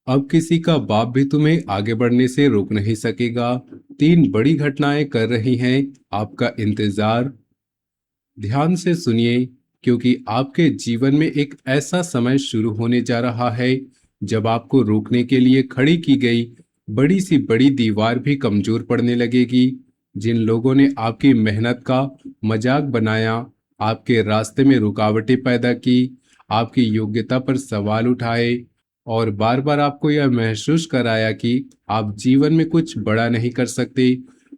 अब किसी का बाप भी तुम्हें आगे बढ़ने से रोक नहीं सकेगा। तीन बड़ी घटनाएं कर रही हैं आपका इंतजार। ध्यान से सुनिए, क्योंकि आपके जीवन में एक ऐसा समय शुरू होने जा रहा है जब आपको रोकने के लिए खड़ी की गई बड़ी सी बड़ी दीवार भी कमजोर पड़ने लगेगी। जिन लोगों ने आपकी मेहनत का मजाक बनाया, आपके रास्ते में रुकावटें पैदा की, आपकी योग्यता पर सवाल उठाए और बार बार आपको यह महसूस कराया कि आप जीवन में कुछ बड़ा नहीं कर सकते,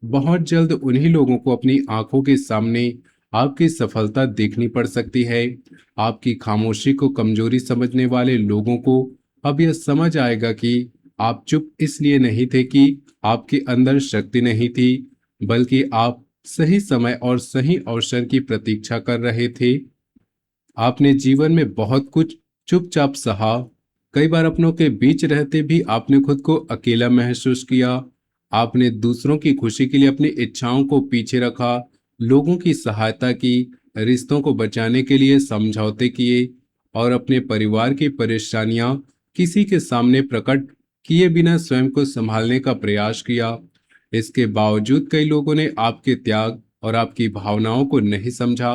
बहुत जल्द उन्हीं लोगों को अपनी आंखों के सामने आपकी सफलता देखनी पड़ सकती है। आपकी खामोशी को कमजोरी समझने वाले लोगों को अब यह समझ आएगा कि आप चुप इसलिए नहीं थे कि आपके अंदर शक्ति नहीं थी, बल्कि आप सही समय और सही अवसर की प्रतीक्षा कर रहे थे। आपने जीवन में बहुत कुछ चुपचाप सहा। कई बार अपनों के बीच रहते भी आपने खुद को अकेला महसूस किया। आपने दूसरों की खुशी के लिए अपनी इच्छाओं को पीछे रखा, लोगों की सहायता की, रिश्तों को बचाने के लिए समझौते किए और अपने परिवार की परेशानियां किसी के सामने प्रकट किए बिना स्वयं को संभालने का प्रयास किया। इसके बावजूद कई लोगों ने आपके त्याग और आपकी भावनाओं को नहीं समझा।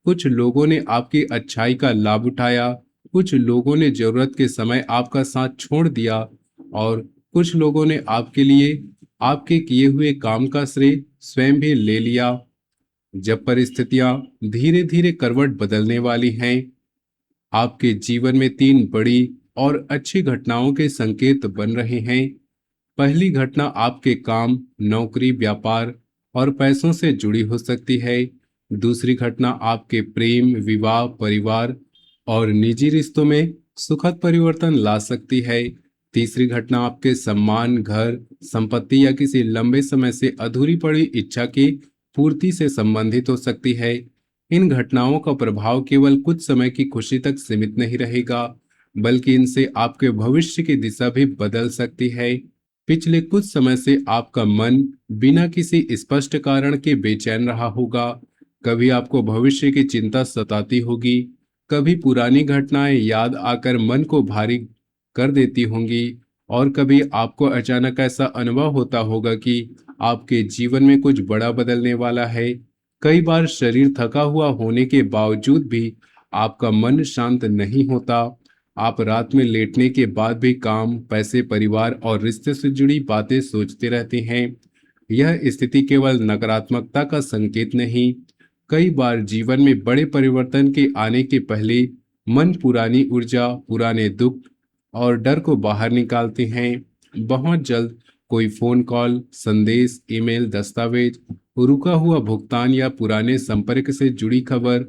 कुछ लोगों ने आपकी अच्छाई का लाभ उठाया, कुछ लोगों ने जरूरत के समय आपका साथ छोड़ दिया और कुछ लोगों ने आपके लिए आपके किए हुए काम का श्रेय स्वयं भी ले लिया। जब परिस्थितियां धीरे धीरे करवट बदलने वाली हैं, आपके जीवन में तीन बड़ी और अच्छी घटनाओं के संकेत बन रहे हैं। पहली घटना आपके काम, नौकरी, व्यापार और पैसों से जुड़ी हो सकती है। दूसरी घटना आपके प्रेम, विवाह, परिवार और निजी रिश्तों में सुखद परिवर्तन ला सकती है। तीसरी घटना आपके सम्मान, घर, संपत्ति या किसी लंबे समय से अधूरी पड़ी इच्छा की पूर्ति से संबंधित हो सकती है। इन घटनाओं का प्रभाव केवल कुछ समय की खुशी तक सीमित नहीं रहेगा, बल्कि इनसे आपके भविष्य की दिशा भी बदल सकती है। पिछले कुछ समय से आपका मन बिना किसी स्पष्ट कारण के बेचैन रहा होगा। कभी आपको भविष्य की चिंता सताती होगी, कभी पुरानी घटनाएं याद आकर मन को भारी कर देती होंगी और कभी आपको अचानक ऐसा अनुभव होता होगा कि आपके जीवन में कुछ बड़ा बदलने वाला है। कई बार शरीर थका हुआ होने के बावजूद भी आपका मन शांत नहीं होता। आप रात में लेटने के बाद भी काम, पैसे, परिवार और रिश्ते से जुड़ी बातें सोचते रहते हैं। यह स्थिति केवल नकारात्मकता का संकेत नहीं, कई बार जीवन में बड़े परिवर्तन के आने के पहले मन पुरानी ऊर्जा, पुराने दुख और डर को बाहर निकालते हैं। बहुत जल्द कोई फोन कॉल, संदेश, ईमेल, दस्तावेज, रुका हुआ भुगतान या पुराने संपर्क से जुड़ी खबर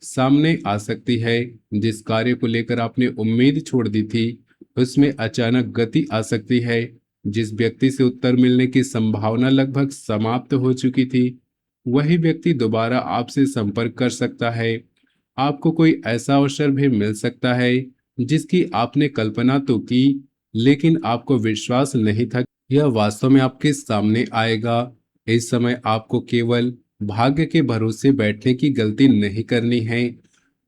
सामने आ सकती है। जिस कार्य को लेकर आपने उम्मीद छोड़ दी थी, उसमें अचानक गति आ सकती है। जिस व्यक्ति से उत्तर मिलने की संभावना लगभग समाप्त हो चुकी थी, वही व्यक्ति दोबारा आपसे संपर्क कर सकता है। आपको कोई ऐसा अवसर भी मिल सकता है जिसकी आपने कल्पना तो की, लेकिन आपको विश्वास नहीं था कि यह वास्तव में आपके सामने आएगा। इस समय आपको केवल भाग्य के भरोसे बैठने की गलती नहीं करनी है।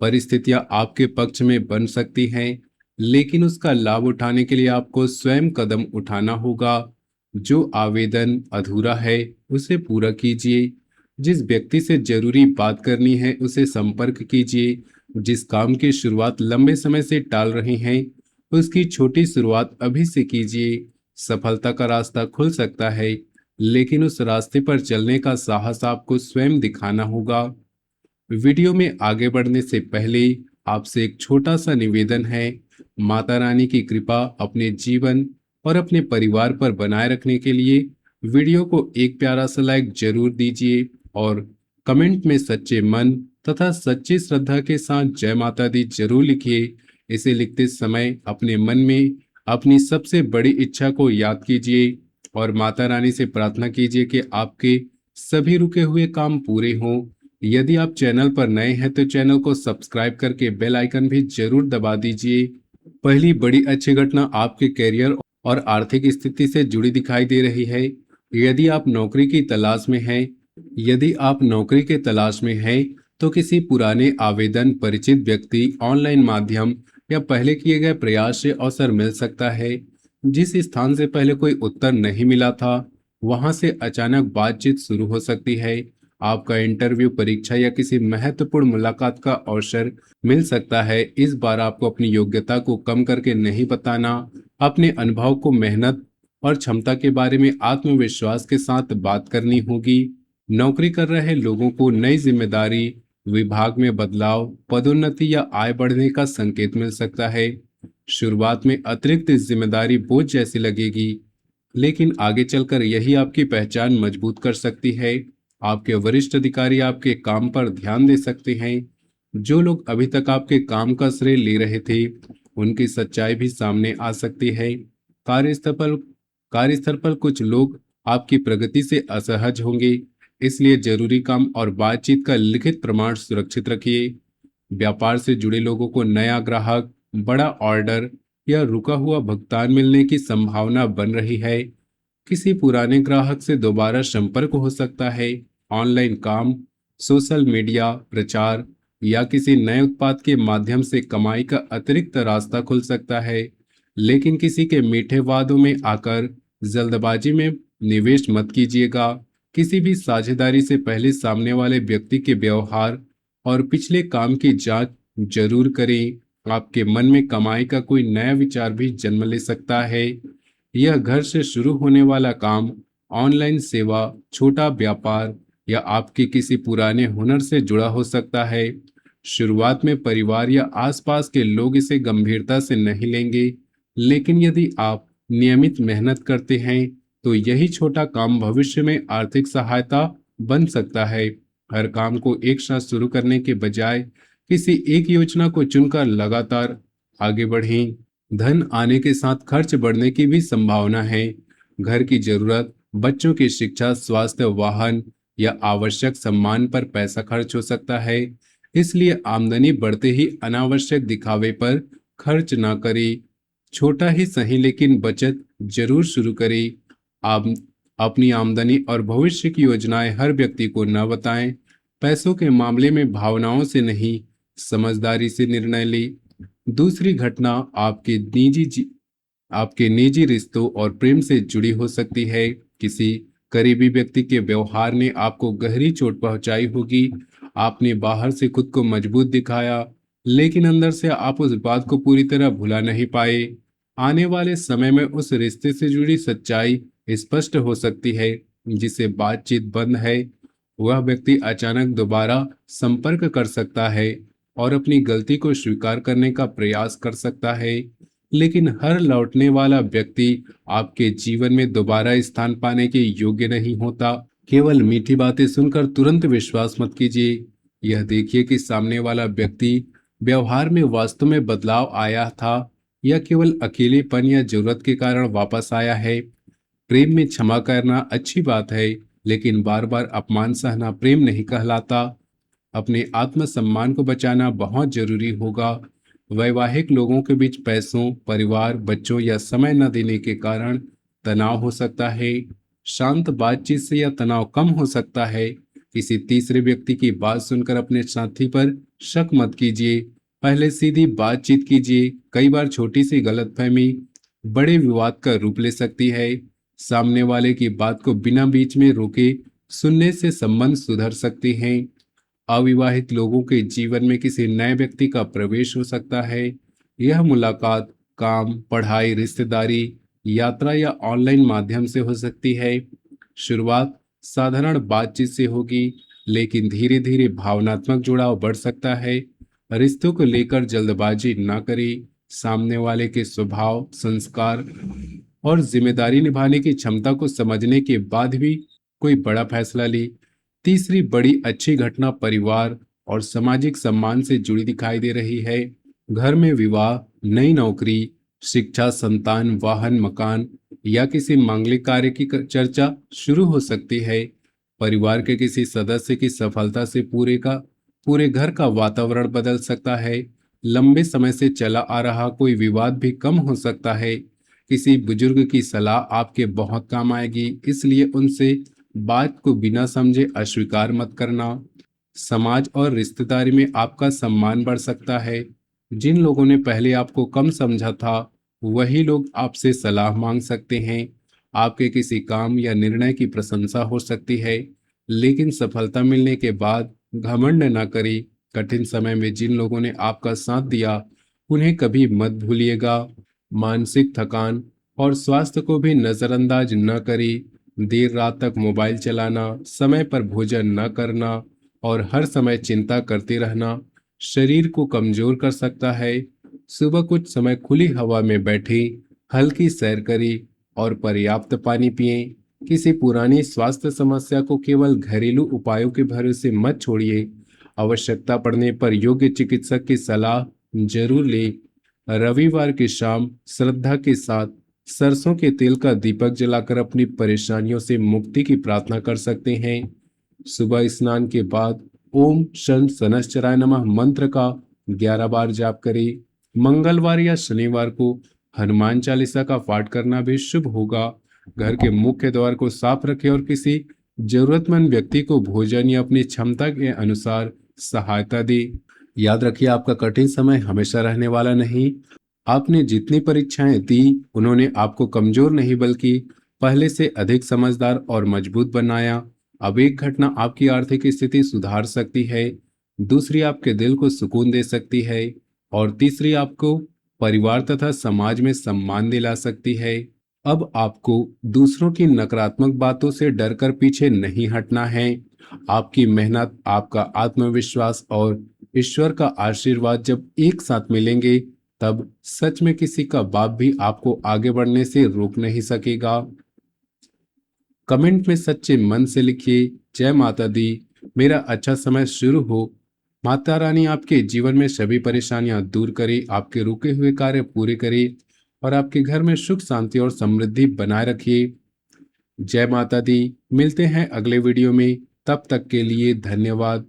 परिस्थितियां आपके पक्ष में बन सकती हैं, लेकिन उसका लाभ उठाने के लिए आपको स्वयं कदम उठाना होगा। जो आवेदन अधूरा है, उसे पूरा कीजिए। जिस व्यक्ति से जरूरी बात करनी है, उसे संपर्क कीजिए। जिस काम की शुरुआत लंबे समय से टाल रहे हैं, उसकी छोटी शुरुआत अभी से कीजिए। सफलता का रास्ता खुल सकता है, लेकिन उस रास्ते पर चलने का साहस आपको स्वयं दिखाना होगा। वीडियो में आगे बढ़ने से पहले आपसे एक छोटा सा निवेदन है। माता रानी की कृपा अपने जीवन और अपने परिवार पर बनाए रखने के लिए वीडियो को एक प्यारा सा लाइक जरूर दीजिए और कमेंट में सच्चे मन तथा सच्ची श्रद्धा के साथ जय माता दी जरूर लिखिए। इसे लिखते समय अपने मन में अपनी सबसे बड़ी इच्छा को याद कीजिए और माता रानी से प्रार्थना कीजिए कि आपके सभी रुके हुए काम पूरे हों। यदि आप चैनल पर नए हैं तो चैनल को सब्सक्राइब करके बेल आइकन भी जरूर दबा दीजिए। पहली बड़ी अच्छी घटना आपके करियर और आर्थिक स्थिति से जुड़ी दिखाई दे रही है। यदि आप नौकरी की तलाश में हैं, यदि आप नौकरी के तलाश में हैं, तो किसी पुराने आवेदन, परिचित व्यक्ति, ऑनलाइन माध्यम या पहले किए गए प्रयास से अवसर मिल सकता है। जिस स्थान से पहले कोई उत्तर नहीं मिला था, वहां से अचानक बातचीत शुरू हो सकती है। आपका इंटरव्यू, परीक्षा या किसी महत्वपूर्ण मुलाकात का अवसर मिल सकता है। इस बार आपको अपनी योग्यता को कम करके नहीं बताना, अपने अनुभव को, मेहनत और क्षमता के बारे में आत्मविश्वास के साथ बात करनी होगी। नौकरी कर रहे लोगों को नई जिम्मेदारी, विभाग में बदलाव, पदोन्नति या आय बढ़ने का संकेत मिल सकता है। शुरुआत में अतिरिक्त जिम्मेदारी बोझ जैसी लगेगी, लेकिन आगे चलकर यही आपकी पहचान मजबूत कर सकती है। आपके वरिष्ठ अधिकारी आपके काम पर ध्यान दे सकते हैं। जो लोग अभी तक आपके काम का श्रेय ले रहे थे, उनकी सच्चाई भी सामने आ सकती है। कार्यस्थल पर कार्यस्थल पर कुछ लोग आपकी प्रगति से असहज होंगे, इसलिए जरूरी काम और बातचीत का लिखित प्रमाण सुरक्षित रखिए। व्यापार से जुड़े लोगों को नया ग्राहक, बड़ा ऑर्डर या रुका हुआ भुगतान मिलने की संभावना बन रही है। किसी पुराने ग्राहक से दोबारा संपर्क हो सकता है। ऑनलाइन काम, सोशल मीडिया प्रचार या किसी नए उत्पाद के माध्यम से कमाई का अतिरिक्त रास्ता खुल सकता है। लेकिन किसी के मीठे वादों में आकर जल्दबाजी में निवेश मत कीजिएगा। किसी भी साझेदारी से पहले सामने वाले व्यक्ति के व्यवहार और पिछले काम की जांच जरूर करें। आपके मन में कमाई का कोई नया विचार भी जन्म ले सकता है। यह घर से शुरू होने वाला काम, ऑनलाइन सेवा, छोटा व्यापार या आपके किसी पुराने हुनर से जुड़ा हो सकता है। शुरुआत में परिवार या आसपास के लोग इसे गंभीरता से नहीं लेंगे, लेकिन यदि आप नियमित मेहनत करते हैं तो यही छोटा काम भविष्य में आर्थिक सहायता बन सकता है। हर काम को एक साथ शुरू करने के बजाय किसी एक योजना को चुनकर लगातार आगे बढ़ें। धन आने के साथ खर्च बढ़ने की भी संभावना है। घर की जरूरत, बच्चों की शिक्षा, स्वास्थ्य, वाहन या आवश्यक सामान पर पैसा खर्च हो सकता है। इसलिए आमदनी बढ़ते ही अनावश्यक दिखावे पर खर्च ना करें। छोटा ही सही लेकिन बचत जरूर शुरू करें। आप अपनी आमदनी और भविष्य की योजनाएं हर व्यक्ति को न बताएं। पैसों के मामले में भावनाओं से नहीं, समझदारी से निर्णय लें। दूसरी घटना आपके निजी रिश्तों और प्रेम से जुड़ी हो सकती है। किसी करीबी व्यक्ति के व्यवहार ने आपको गहरी चोट पहुंचाई होगी। आपने बाहर से खुद को मजबूत दिखाया, लेकिन अंदर से आप उस बात को पूरी तरह भुला नहीं पाए। आने वाले समय में उस रिश्ते से जुड़ी सच्चाई स्पष्ट हो सकती है। जिसे बातचीत बंद है, वह व्यक्ति अचानक दोबारा संपर्क कर सकता है और अपनी गलती को स्वीकार करने का प्रयास कर सकता है। लेकिन हर लौटने वाला व्यक्ति आपके जीवन में दोबारा स्थान पाने के योग्य नहीं होता। केवल मीठी बातें सुनकर तुरंत विश्वास मत कीजिए। यह देखिए कि सामने वाला व्यक्ति व्यवहार में वास्तव में बदलाव आया था या केवल अकेलेपन या जरूरत के कारण वापस आया है। प्रेम में क्षमा करना अच्छी बात है, लेकिन बार बार अपमान सहना प्रेम नहीं कहलाता। अपने आत्मसम्मान को बचाना बहुत जरूरी होगा। वैवाहिक लोगों के बीच पैसों, परिवार, बच्चों या समय न देने के कारण तनाव हो सकता है। शांत बातचीत से यह तनाव कम हो सकता है। किसी तीसरे व्यक्ति की बात सुनकर अपने साथी पर शक मत कीजिए। पहले सीधी बातचीत कीजिए। कई बार छोटी सी गलतफहमी बड़े विवाद का रूप ले सकती है। सामने वाले की बात को बिना बीच में रोके सुनने से संबंध सुधर सकते हैं। अविवाहित लोगों के जीवन में किसी नए व्यक्ति का प्रवेश हो सकता है। यह मुलाकात काम, पढ़ाई, रिश्तेदारी, यात्रा या ऑनलाइन माध्यम से हो सकती है। शुरुआत साधारण बातचीत से होगी, लेकिन धीरे धीरे भावनात्मक जुड़ाव बढ़ सकता है। रिश्तों को लेकर जल्दबाजी ना करें। सामने वाले के स्वभाव, संस्कार और जिम्मेदारी निभाने की क्षमता को समझने के बाद भी कोई बड़ा फैसला ले। तीसरी बड़ी अच्छी घटना परिवार और सामाजिक सम्मान से जुड़ी दिखाई दे रही है। घर में विवाह, नई नौकरी, शिक्षा, संतान, वाहन, मकान या किसी मांगलिक कार्य की चर्चा शुरू हो सकती है। परिवार के किसी सदस्य की सफलता से पूरे घर का वातावरण बदल सकता है। लंबे समय से चला आ रहा कोई विवाद भी कम हो सकता है। किसी बुजुर्ग की सलाह आपके बहुत काम आएगी, इसलिए उनसे बात को बिना समझे अस्वीकार मत करना। समाज और रिश्तेदारी में आपका सम्मान बढ़ सकता है। जिन लोगों ने पहले आपको कम समझा था, वही लोग आपसे सलाह मांग सकते हैं। आपके किसी काम या निर्णय की प्रशंसा हो सकती है, लेकिन सफलता मिलने के बाद घमंड न करें। कठिन समय में जिन लोगों ने आपका साथ दिया, उन्हें कभी मत भूलिएगा। मानसिक थकान और स्वास्थ्य को भी नजरअंदाज न करें। देर रात तक मोबाइल चलाना, समय पर भोजन न करना और हर समय चिंता करते रहना शरीर को कमजोर कर सकता है। सुबह कुछ समय खुली हवा में बैठें, हल्की सैर करें और पर्याप्त पानी पिएं। किसी पुरानी स्वास्थ्य समस्या को केवल घरेलू उपायों के भरोसे मत छोड़िए। आवश्यकता पड़ने पर योग्य चिकित्सक की सलाह जरूर लें। रविवार की शाम श्रद्धा के साथ सरसों के तेल का दीपक जलाकर अपनी परेशानियों से मुक्ति की प्रार्थना कर सकते हैं। सुबह स्नान के बाद ओम शन सनश्चराय नमः मंत्र का 11 बार जाप करें। मंगलवार या शनिवार को हनुमान चालीसा का पाठ करना भी शुभ होगा। घर के मुख्य द्वार को साफ रखें और किसी जरूरतमंद व्यक्ति को भोजन या अपनी क्षमता के अनुसार सहायता दें। याद रखिए, आपका कठिन समय हमेशा रहने वाला नहीं। आपने जितनी परीक्षाएं दी, उन्होंने आपको कमजोर नहीं बल्कि पहले से अधिक समझदार और मजबूत बनाया। अब एक घटना आपकी आर्थिक स्थिति सुधार सकती है, दूसरी आपके दिल को सुकून दे सकती है और तीसरी आपको परिवार तथा समाज में सम्मान दिला सकती है। अब आपको दूसरों की नकारात्मक बातों से डरकर पीछे नहीं हटना है। आपकी मेहनत, आपका आत्मविश्वास और ईश्वर का आशीर्वाद जब एक साथ मिलेंगे, तब सच में किसी का बाप भी आपको आगे बढ़ने से रोक नहीं सकेगा। कमेंट में सच्चे मन से लिखिए, जय माता दी, मेरा अच्छा समय शुरू हो। माता रानी आपके जीवन में सभी परेशानियां दूर करे, आपके रुके हुए कार्य पूरे करे और आपके घर में सुख शांति और समृद्धि बनाए रखिए। जय माता दी। मिलते हैं अगले वीडियो में, तब तक के लिए धन्यवाद।